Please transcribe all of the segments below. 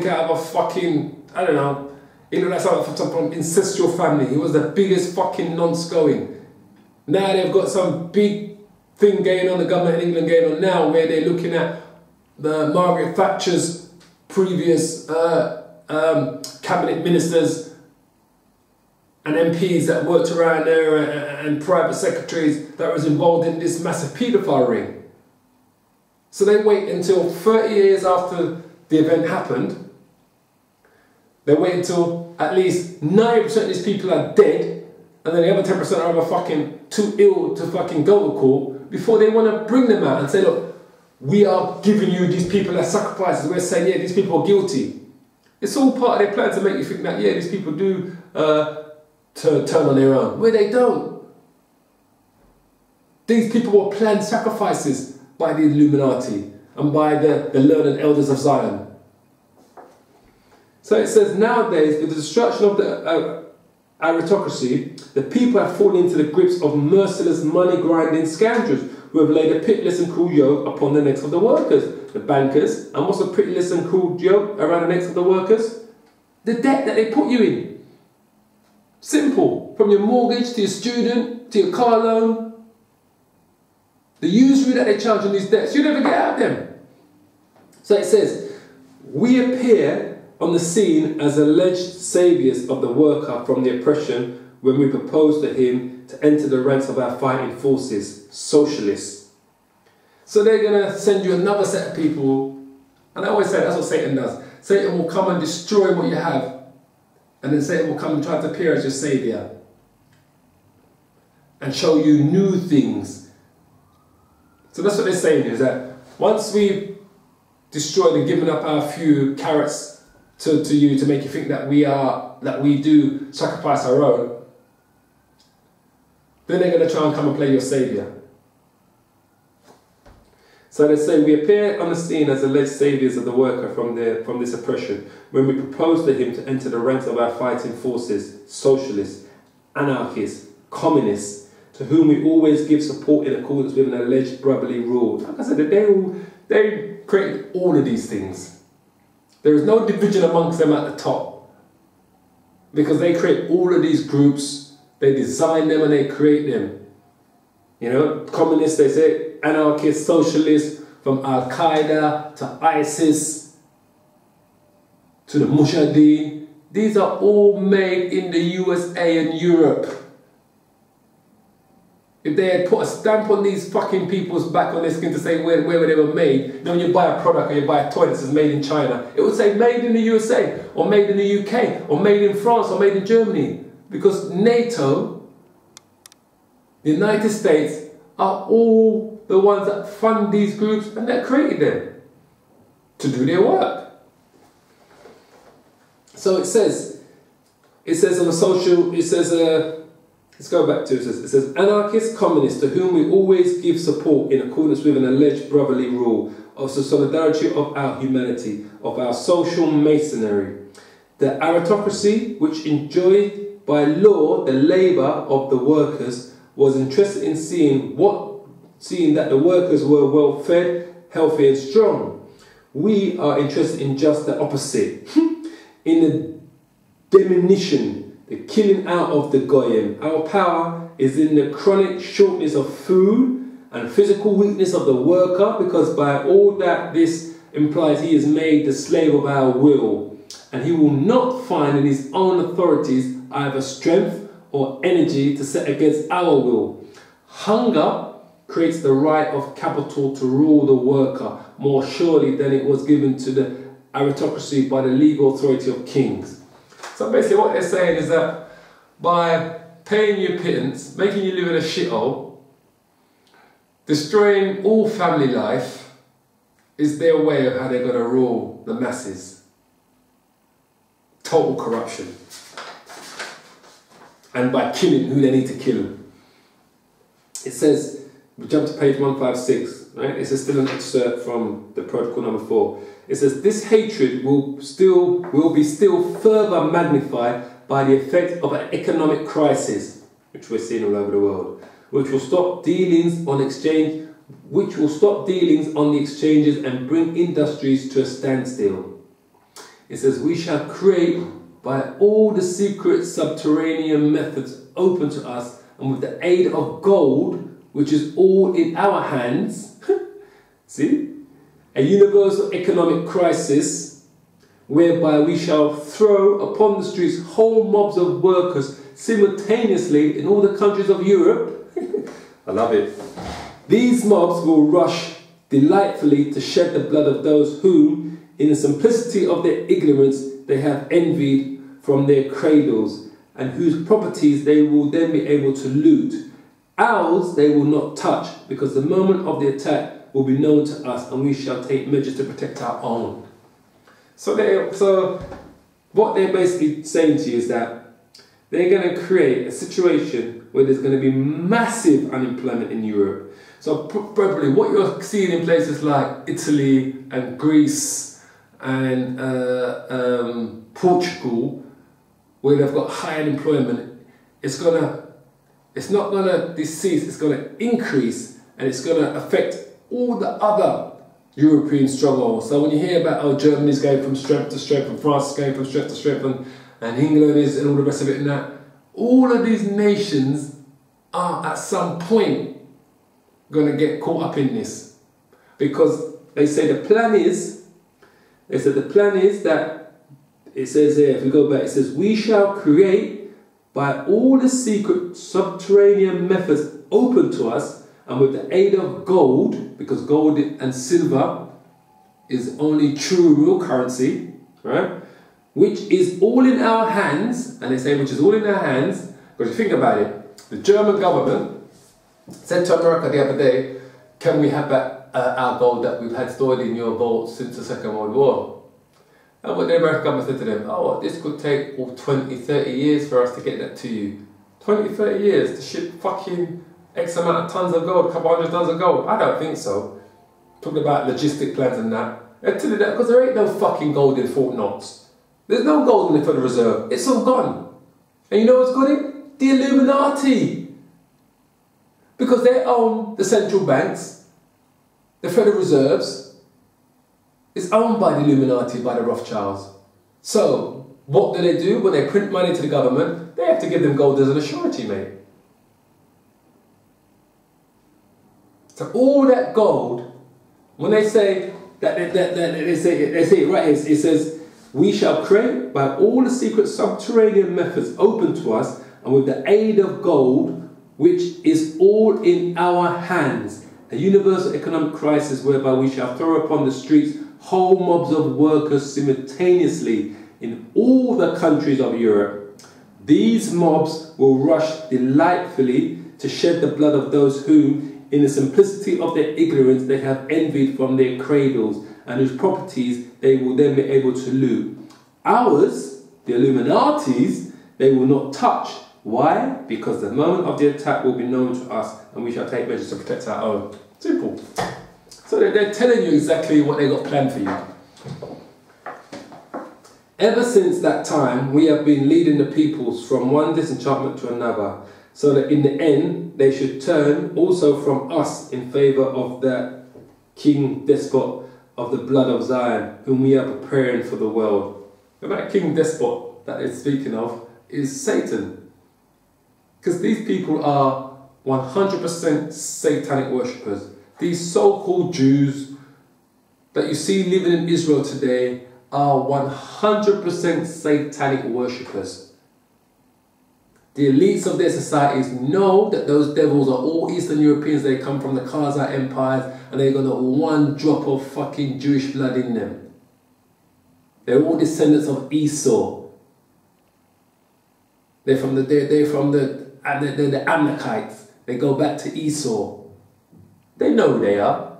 something out of a fucking, I don't know, he looked like something from ancestral family. He was the biggest fucking nonce going. Now they've got some big thing going on, the government in England going on now, where they're looking at the Margaret Thatcher's previous cabinet ministers and MPs that worked around there and private secretaries that was involved in this massive paedophile ring. So they wait until 30 years after the event happened. They wait until at least 90% of these people are dead, and then the other 10% are either fucking too ill to fucking go to court before they want to bring them out and say, look, we are giving you these people as sacrifices. We're saying, yeah, these people are guilty. It's all part of their plan to make you think that, yeah, these people do turn on their own. Where they don't. These people were planned sacrifices by the Illuminati and by the learned elders of Zion. So it says, nowadays, with the destruction of the aristocracy, the people have fallen into the grips of merciless money-grinding scoundrels who have laid a pitiless and cruel yoke upon the necks of the workers, the bankers. And what's the pitiless and cruel yoke around the necks of the workers? The debt that they put you in. Simple. From your mortgage to your student to your car loan. The usury that they charge on these debts, you never get out of them. So it says, we appear on the scene as alleged saviours of the worker from the oppression when we propose to him to enter the ranks of our fighting forces, socialists. So they're going to send you another set of people, and I always say that's what Satan does. Satan will come and destroy what you have, and then Satan will come and try to appear as your saviour and show you new things. So that's what they're saying, is that once we've destroyed and given up our few carrots to you to make you think that we do sacrifice our own, then they're going to try and come and play your saviour. So they say, we appear on the scene as alleged saviours of the worker from this oppression when we propose to him to enter the ranks of our fighting forces, socialists, anarchists, communists, to whom we always give support in accordance with an alleged brotherly rule. Like I said, they created all of these things. There is no division amongst them at the top, because they create all of these groups, they design them and they create them. You know, communists, they say, anarchists, socialists, from Al-Qaeda to ISIS to the Mujahideen. These are all made in the USA and Europe. If they had put a stamp on these fucking people's back on their skin to say where they were made, you know, when you buy a product or you buy a toy that says made in China, it would say made in the USA, or made in the UK, or made in France, or made in Germany. Because NATO, the United States, are all the ones that fund these groups and that created them to do their work. So it says on the social, let's go back to it. It says, anarchists, communists, to whom we always give support in accordance with an alleged brotherly rule of the solidarity of our humanity, of our social masonry. The aristocracy, which enjoyed by law the labour of the workers, was interested in seeing that the workers were well fed, healthy and strong. We are interested in just the opposite. In the diminution, the killing out of the goyim. Our power is in the chronic shortness of food and physical weakness of the worker, because by all that this implies he is made the slave of our will, and he will not find in his own authorities either strength or energy to set against our will. Hunger creates the right of capital to rule the worker more surely than it was given to the aristocracy by the legal authority of kings. So basically what they're saying is that by paying you pittance, making you live in a shithole, destroying all family life, is their way of how they're going to rule the masses. Total corruption. And by killing who they need to kill. It says, we jump to page 156, right? This is still an excerpt from the protocol number 4. It says, this hatred will be still further magnified by the effect of an economic crisis, which we're seeing all over the world, which will stop dealings on the exchanges and bring industries to a standstill. It says, we shall create by all the secret subterranean methods open to us, and with the aid of gold, which is all in our hands, see, a universal economic crisis, whereby we shall throw upon the streets whole mobs of workers simultaneously in all the countries of Europe. I love it. These mobs will rush delightfully to shed the blood of those whom, in the simplicity of their ignorance, they have envied from their cradles, and whose properties they will then be able to loot. Ours they will not touch, because the moment of the attack will be known to us, and we shall take measures to protect our own. So what they're basically saying to you is that they're going to create a situation where there's going to be massive unemployment in Europe. So probably what you're seeing in places like Italy and Greece and Portugal, where they've got high unemployment, it's not going to decrease, it's going to increase, and it's going to affect all the other European struggles. So when you hear about how Germany's going from strength to strength, and France is going from strength to strength, and England is, and all the rest of it and that, all of these nations are at some point going to get caught up in this. Because they say the plan is that, it says here, if we go back, it says, we shall create by all the secret subterranean methods open to us, and with the aid of gold, because gold and silver is only true real currency, right? Which is all in our hands, and they say which is all in our hands, because you think about it, the German government said to America the other day, can we have back our gold that we've had stored in your vault since the Second World War? And what the American government said to them, oh, this could take 20, 30 years for us to get that to you. 20, 30 years to ship fucking X amount of tons of gold, a couple hundred tons of gold? I don't think so. Talking about logistic plans and that. They're telling you that because there ain't no fucking gold in Fort Knox. There's no gold in the Federal Reserve. It's all gone. And you know what's got it? The Illuminati. Because they own the central banks, the Federal Reserves. It's owned by the Illuminati, by the Rothschilds. So, what do? When they print money to the government, they have to give them gold as an surety, mate. So all that gold, when they say that they say it right here, it says, we shall create by all the secret subterranean methods open to us, and with the aid of gold, which is all in our hands, a universal economic crisis whereby we shall throw upon the streets whole mobs of workers simultaneously in all the countries of Europe. These mobs will rush delightfully to shed the blood of those whom, in the simplicity of their ignorance, they have envied from their cradles, and whose properties they will then be able to loot. Ours, the Illuminati's, they will not touch. Why? Because the moment of the attack will be known to us, and we shall take measures to protect our own. Simple. So they're telling you exactly what they got planned for you. Ever since that time, we have been leading the peoples from one disenchantment to another, so that in the end they should turn also from us in favour of that king despot of the blood of Zion, whom we are preparing for the world. And that king despot that they're speaking of is Satan. Because these people are 100% satanic worshippers. These so-called Jews that you see living in Israel today are 100% satanic worshippers. The elites of their societies know that those devils are all Eastern Europeans. They come from the Khazar empires, and they got not one drop of fucking Jewish blood in them. They're all descendants of Esau. They're the Amalekites. They go back to Esau. They know who they are.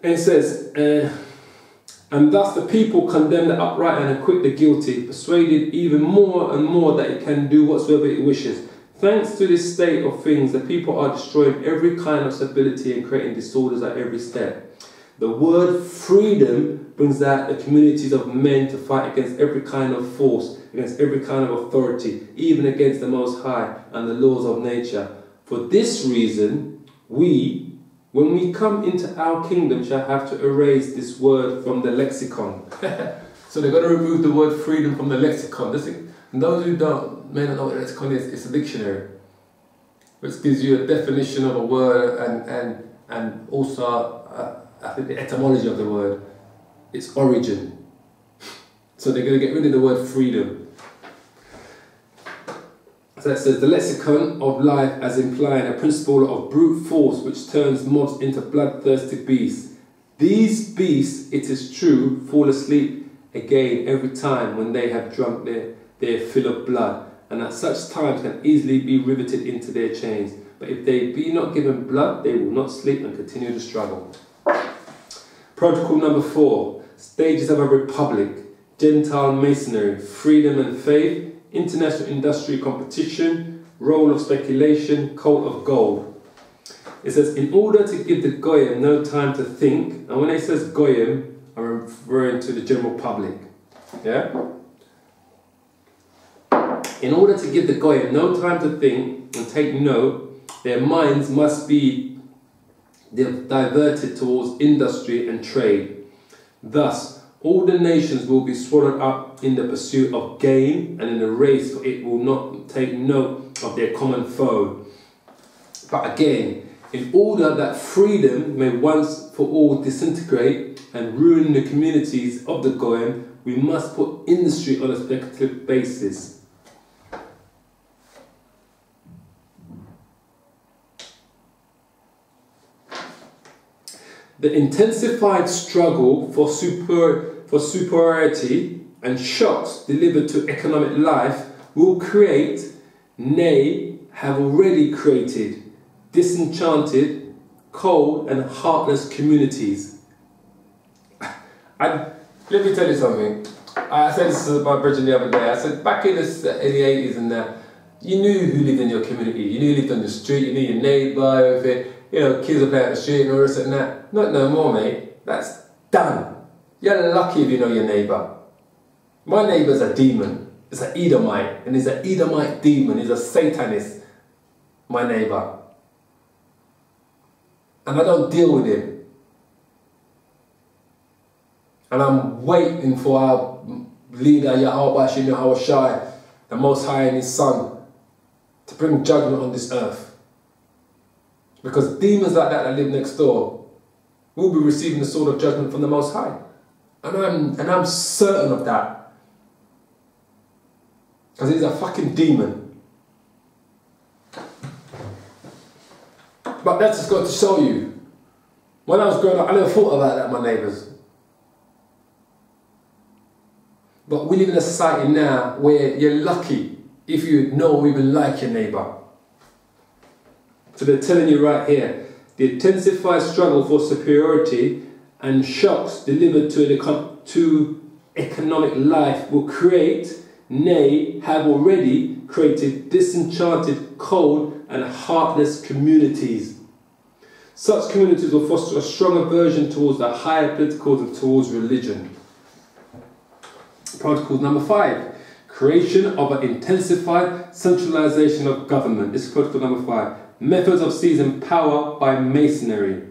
And it says, and thus the people condemn the upright and acquit the guilty, persuaded even more and more that it can do whatsoever it wishes. Thanks to this state of things, the people are destroying every kind of stability and creating disorders at every step. The word freedom brings out the communities of men to fight against every kind of force, against every kind of authority, even against the Most High and the laws of nature. For this reason, we, When we come into our kingdom, shall have to erase this word from the lexicon. So they're going to remove the word freedom from the lexicon. And those who may not know what a lexicon is, it's a dictionary, which gives you a definition of a word and also I think the etymology of the word, its origin. So they're going to get rid of the word freedom. So it says the lexicon of life as implying a principle of brute force which turns mobs into bloodthirsty beasts. These beasts, it is true, fall asleep again every time when they have drunk their fill of blood, and at such times can easily be riveted into their chains. But if they be not given blood, they will not sleep and continue the struggle. Protocol number 4, stages of a republic, Gentile masonry, freedom and faith, international industry competition, role of speculation, cult of gold. It says, in order to give the Goyim no time to think, and when it says Goyim, I'm referring to the general public, yeah? In order to give the Goyim no time to think and take note, their minds must be diverted towards industry and trade. Thus, all the nations will be swallowed up in the pursuit of gain, and in the race for it will not take note of their common foe. But again, in order that freedom may once for all disintegrate and ruin the communities of the Goyim, we must put industry on a speculative basis. The intensified struggle for superiority and shocks delivered to economic life will create, nay, have already created, disenchanted, cold and heartless communities. Let me tell you something. I said this to my brethren the other day. I said back in the 80s and that, you knew who lived in your community. You knew who lived on the street. You knew your neighbour, everything. You know, kids are playing out the street and all this and that. Not no more, mate. That's done. You're lucky if you know your neighbour. My neighbour's a demon. It's an Edomite. And he's an Edomite demon. He's a Satanist. My neighbour. And I don't deal with him. And I'm waiting for our leader, Yahweh Shai, the Most High and His Son, to bring judgment on this earth. Because demons like that live next door will be receiving the sword of judgment from the Most High. And I'm certain of that. Because he's a fucking demon. But that's just got to show you. When I was growing up, I never thought about that, my neighbours. But we live in a society now where you're lucky if you know or even like your neighbour. So they're telling you right here, the intensified struggle for superiority and shocks delivered to economic life will create, nay, have already created disenchanted, cold and heartless communities. Such communities will foster a strong aversion towards the higher politicals and towards religion. Protocol number 5, creation of an intensified centralization of government. This is protocol number 5. Methods of seizing power by masonry.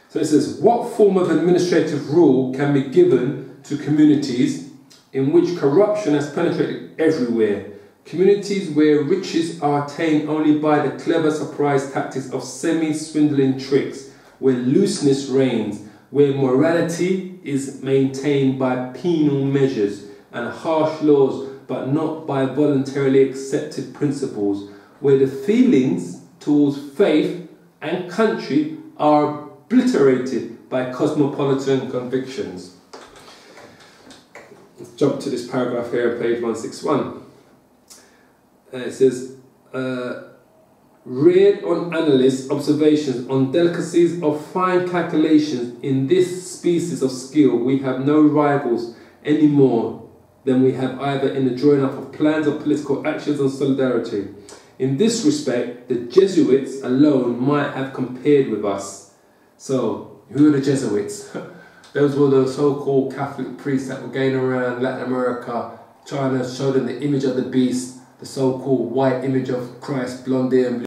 So it says, what form of administrative rule can be given to communities in which corruption has penetrated everywhere? Communities where riches are attained only by the clever surprise tactics of semi-swindling tricks, where looseness reigns, where morality is maintained by penal measures and harsh laws, but not by voluntarily accepted principles, where the feelings towards faith and country are obliterated by cosmopolitan convictions. Let's jump to this paragraph here on page 161. It says, reared on analysts' observations on delicacies of fine calculations in this species of skill, we have no rivals any more than we have either in the drawing up of plans of political actions and solidarity. In this respect, the Jesuits alone might have compared with us. So, who are the Jesuits? Those were the so-called Catholic priests that were going around Latin America trying to show them the image of the beast, the so-called white image of Christ, blonde hair and blue